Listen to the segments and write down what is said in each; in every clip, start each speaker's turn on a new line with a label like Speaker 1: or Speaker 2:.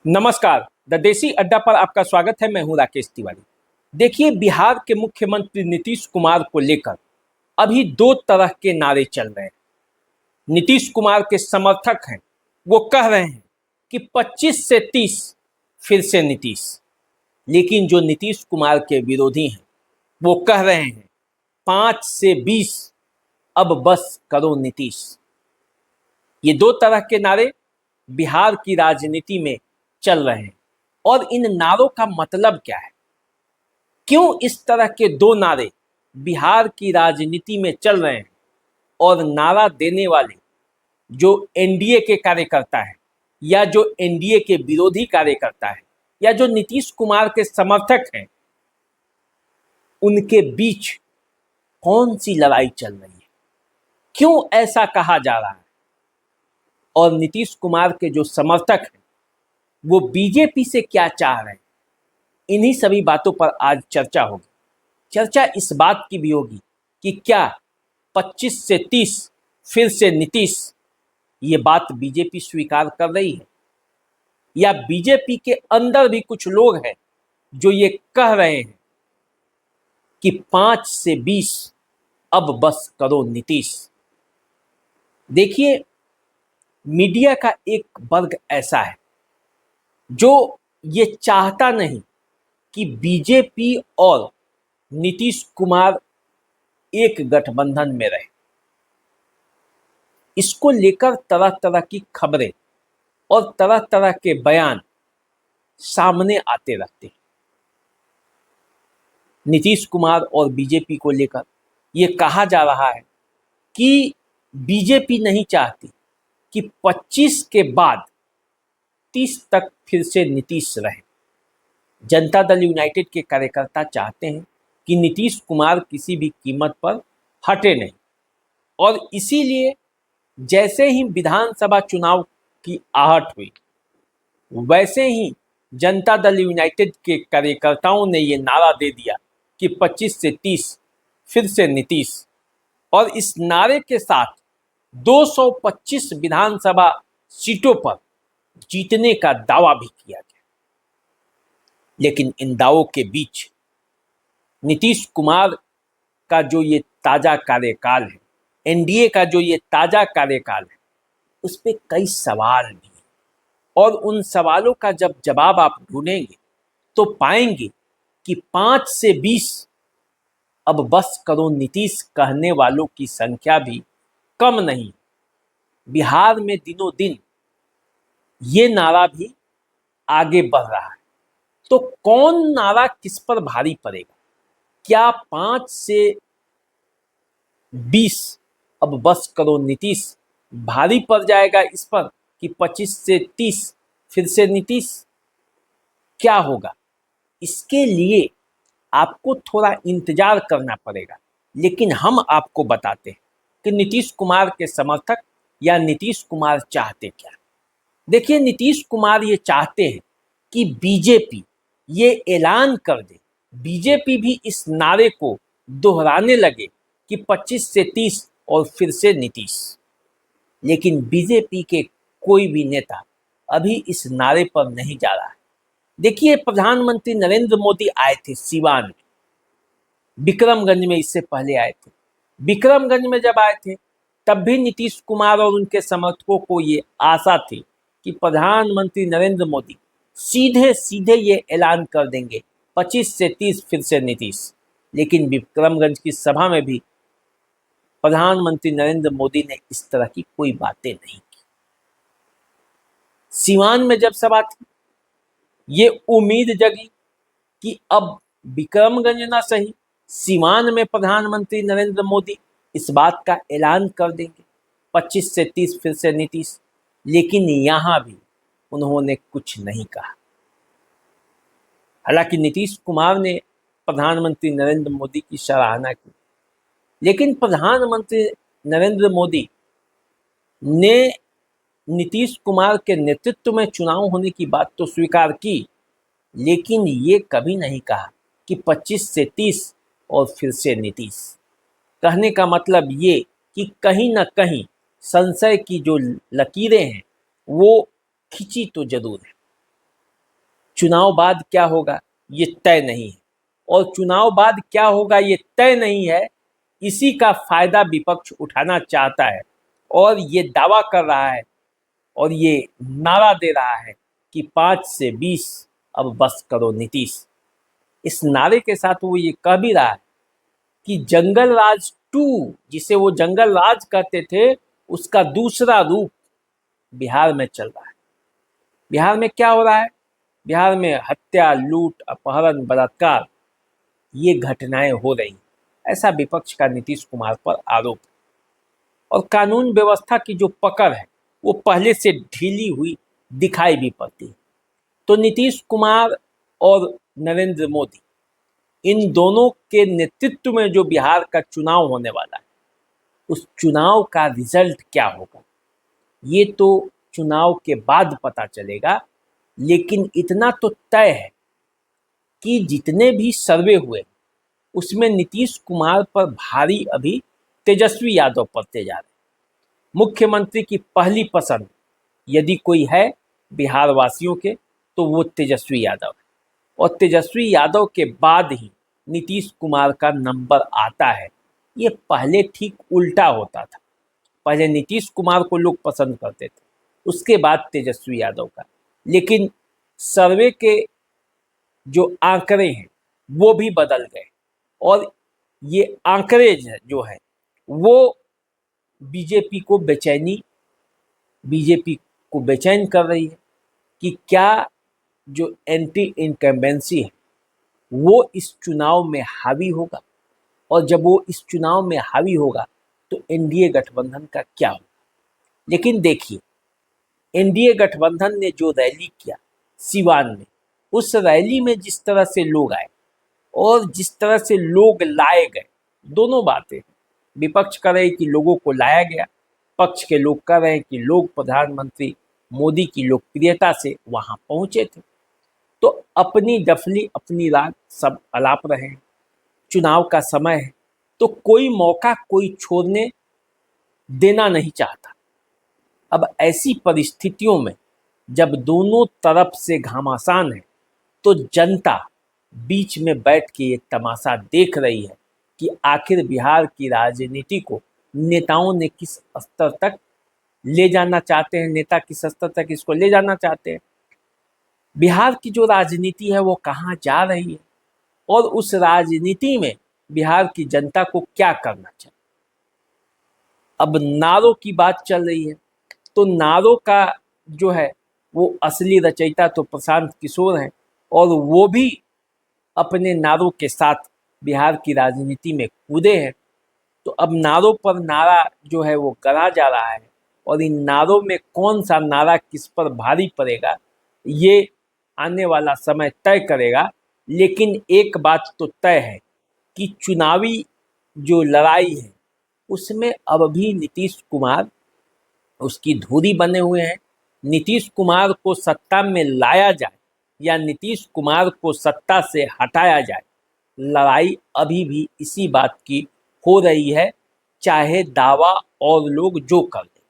Speaker 1: नमस्कार। द देसी अड्डा पर आपका स्वागत है। मैं हूं राकेश तिवारी। देखिए, बिहार के मुख्यमंत्री नीतीश कुमार को लेकर अभी दो तरह के नारे चल रहे हैं। नीतीश कुमार के समर्थक हैं, वो कह रहे हैं कि 25 से 30 फिर से नीतीश। लेकिन जो नीतीश कुमार के विरोधी हैं वो कह रहे हैं 5 से 20 अब बस करो नीतीश। ये दो तरह के नारे बिहार की राजनीति में चल रहे हैं। और इन नारों का मतलब क्या है? क्यों इस तरह के दो नारे बिहार की राजनीति में चल रहे हैं? और नारा देने वाले जो एनडीए के कार्यकर्ता है या जो एनडीए के विरोधी कार्यकर्ता है या जो नीतीश कुमार के समर्थक हैं, उनके बीच कौन सी लड़ाई चल रही है? क्यों ऐसा कहा जा रहा है? और नीतीश कुमार के जो समर्थक हैं वो बीजेपी से क्या चाह रहे हैं? इन्हीं सभी बातों पर आज चर्चा होगी। चर्चा इस बात की भी होगी कि क्या 25 से 30 फिर से नीतीश, ये बात बीजेपी स्वीकार कर रही है या बीजेपी के अंदर भी कुछ लोग हैं जो ये कह रहे हैं कि 5 से 20 अब बस करो नीतीश। देखिए, मीडिया का एक वर्ग ऐसा है जो ये चाहता नहीं कि बीजेपी और नीतीश कुमार एक गठबंधन में रहे। इसको लेकर तरह तरह की खबरें और तरह तरह के बयान सामने आते रहते हैं। नीतीश कुमार और बीजेपी को लेकर ये कहा जा रहा है कि बीजेपी नहीं चाहती कि 25 के बाद 30 तक फिर से नीतीश रहे। जनता दल यूनाइटेड के कार्यकर्ता चाहते हैं कि नीतीश कुमार किसी भी कीमत पर हटे नहीं। और इसीलिए जैसे ही विधानसभा चुनाव की आहट हुई, वैसे ही जनता दल यूनाइटेड के कार्यकर्ताओं ने ये नारा दे दिया कि 25 से 30 फिर से नीतीश। और इस नारे के साथ 225 विधानसभा सीटों पर जीतने का दावा भी किया गया। लेकिन इन दावों के बीच नीतीश कुमार का जो ये ताज़ा कार्यकाल है, एनडीए का जो ये ताज़ा कार्यकाल है, उस पर कई सवाल भी हैं। और उन सवालों का जब जवाब आप ढूंढेंगे तो पाएंगे कि 5 से 20 अब बस करो नीतीश कहने वालों की संख्या भी कम नहीं। बिहार में दिनों दिन ये नारा भी आगे बढ़ रहा है। तो कौन नारा किस पर भारी पड़ेगा? क्या 5 से 20 अब बस करो नीतीश भारी पड़ जाएगा इस पर कि 25 से 30 फिर से नीतीश? क्या होगा? इसके लिए आपको थोड़ा इंतजार करना पड़ेगा। लेकिन हम आपको बताते हैं कि नीतीश कुमार के समर्थक या नीतीश कुमार चाहते क्या। देखिए, नीतीश कुमार ये चाहते हैं कि बीजेपी ये ऐलान कर दे, बीजेपी भी इस नारे को दोहराने लगे कि 25 से 30 और फिर से नीतीश। लेकिन बीजेपी के कोई भी नेता अभी इस नारे पर नहीं जा रहा है। देखिए, प्रधानमंत्री नरेंद्र मोदी आए थे सिवान में, विक्रमगंज में इससे पहले आए थे। विक्रमगंज में जब आए थे तब भी नीतीश कुमार और उनके समर्थकों को ये आशा थी कि प्रधानमंत्री नरेंद्र मोदी सीधे सीधे ये ऐलान कर देंगे 25 से 30 फिर से नीतीश। लेकिन विक्रमगंज की सभा में भी प्रधानमंत्री नरेंद्र मोदी ने इस तरह की कोई बातें नहीं की। सिवान में जब सभा थी, ये उम्मीद जगी कि अब विक्रमगंज ना सही, सिवान में प्रधानमंत्री नरेंद्र मोदी इस बात का ऐलान कर देंगे 25 से 30 फिर से नीतीश। लेकिन यहाँ भी उन्होंने कुछ नहीं कहा। हालांकि नीतीश कुमार ने प्रधानमंत्री नरेंद्र मोदी की सराहना की, लेकिन प्रधानमंत्री नरेंद्र मोदी ने नीतीश कुमार के नेतृत्व में चुनाव होने की बात तो स्वीकार की, लेकिन ये कभी नहीं कहा कि 25 से 30 और फिर से नीतीश। कहने का मतलब ये कि कहीं ना कहीं संशय की जो लकीरें हैं वो खिंची तो जरूर है। चुनाव बाद क्या होगा ये तय नहीं है, और चुनाव बाद क्या होगा ये तय नहीं है, इसी का फायदा विपक्ष उठाना चाहता है और ये दावा कर रहा है और ये नारा दे रहा है कि 5 से 20 अब बस करो नीतीश। इस नारे के साथ वो ये कह भी रहा है कि जंगल राज 2, जिसे वो जंगल राज कहते थे, उसका दूसरा रूप बिहार में चल रहा है। बिहार में क्या हो रहा है? बिहार में हत्या, लूट, अपहरण, बलात्कार, ये घटनाएं हो रही, ऐसा विपक्ष का नीतीश कुमार पर आरोप है। और कानून व्यवस्था की जो पकड़ है वो पहले से ढीली हुई दिखाई भी पड़ती है। तो नीतीश कुमार और नरेंद्र मोदी, इन दोनों के नेतृत्व में जो बिहार का चुनाव होने वाला है, उस चुनाव का रिजल्ट क्या होगा ये तो चुनाव के बाद पता चलेगा। लेकिन इतना तो तय है कि जितने भी सर्वे हुए उसमें नीतीश कुमार पर भारी अभी तेजस्वी यादव पड़ते जा रहे हैं। मुख्यमंत्री की पहली पसंद यदि कोई है बिहार वासियों के तो वो तेजस्वी यादव है, और तेजस्वी यादव के बाद ही नीतीश कुमार का नंबर आता है। ये पहले ठीक उल्टा होता था, पहले नीतीश कुमार को लोग पसंद करते थे, उसके बाद तेजस्वी यादव का। लेकिन सर्वे के जो आंकड़े हैं वो भी बदल गए, और ये आंकड़े जो है वो बीजेपी को बेचैन कर रही है कि क्या जो एंटी इनकम्बेंसी है वो इस चुनाव में हावी होगा, और जब वो इस चुनाव में हावी होगा तो एनडीए गठबंधन का क्या होगा। लेकिन देखिए, एनडीए गठबंधन ने जो रैली किया सिवान में, उस रैली में जिस तरह से लोग आए और जिस तरह से लोग लाए गए, दोनों बातें विपक्ष कर रहे कि लोगों को लाया गया, पक्ष के लोग कह रहे हैं कि लोग प्रधानमंत्री मोदी की लोकप्रियता से वहां पहुंचे थे। तो अपनी डफली अपनी राग सब अलाप रहे हैं, चुनाव का समय है तो कोई मौका कोई छोड़ने देना नहीं चाहता। अब ऐसी परिस्थितियों में जब दोनों तरफ से घमासान है तो जनता बीच में बैठ के ये तमाशा देख रही है कि आखिर बिहार की राजनीति को नेताओं ने किस स्तर तक ले जाना चाहते हैं, नेता किस स्तर तक इसको ले जाना चाहते हैं, बिहार की जो राजनीति है वो कहाँ जा रही है, और उस राजनीति में बिहार की जनता को क्या करना चाहिए। अब नारों की बात चल रही है, तो नारों का जो है वो असली रचयिता तो प्रशांत किशोर हैं, और वो भी अपने नारों के साथ बिहार की राजनीति में कूदे हैं। तो अब नारों पर नारा जो है वो गढ़ा जा रहा है, और इन नारों में कौन सा नारा किस पर भारी पड़ेगा ये आने वाला समय तय करेगा। लेकिन एक बात तो तय है कि चुनावी जो लड़ाई है उसमें अब भी नीतीश कुमार उसकी धुरी बने हुए हैं। नीतीश कुमार को सत्ता में लाया जाए या नीतीश कुमार को सत्ता से हटाया जाए, लड़ाई अभी भी इसी बात की हो रही है, चाहे दावा और लोग जो कर ले,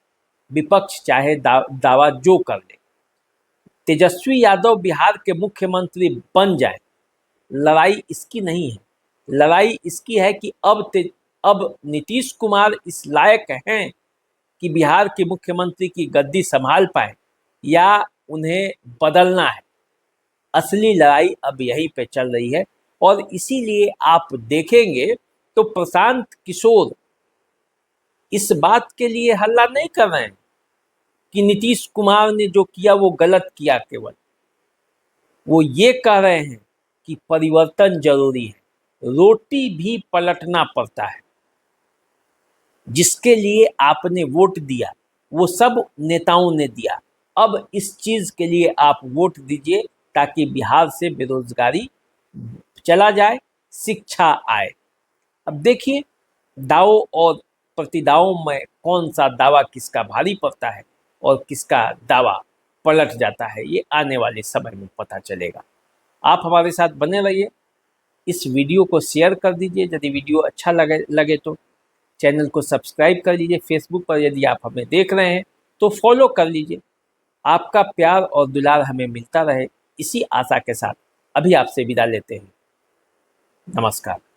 Speaker 1: विपक्ष चाहे दावा जो कर ले। तेजस्वी यादव बिहार के मुख्यमंत्री बन जाए, लड़ाई इसकी नहीं है। लड़ाई इसकी है कि अब नीतीश कुमार इस लायक हैं कि बिहार के मुख्यमंत्री की गद्दी संभाल पाए या उन्हें बदलना है। असली लड़ाई अब यहीं पे चल रही है, और इसीलिए आप देखेंगे तो प्रशांत किशोर इस बात के लिए हल्ला नहीं कर रहे हैं कि नीतीश कुमार ने जो किया वो गलत किया, केवल वो ये कह रहे हैं कि परिवर्तन जरूरी है, रोटी भी पलटना पड़ता है। जिसके लिए आपने वोट दिया वो सब नेताओं ने दिया, अब इस चीज के लिए आप वोट दीजिए ताकि बिहार से बेरोजगारी चला जाए, शिक्षा आए। अब देखिए, दावों और प्रतिदावों में कौन सा दावा किसका भारी पड़ता है और किसका दावा पलट जाता है, ये आने वाले समय में पता चलेगा। आप हमारे साथ बने रहिए, इस वीडियो को शेयर कर दीजिए यदि वीडियो अच्छा लगे तो, चैनल को सब्सक्राइब कर लीजिए। फेसबुक पर यदि आप हमें देख रहे हैं तो फॉलो कर लीजिए। आपका प्यार और दुलार हमें मिलता रहे, इसी आशा के साथ अभी आपसे विदा लेते हैं। नमस्कार।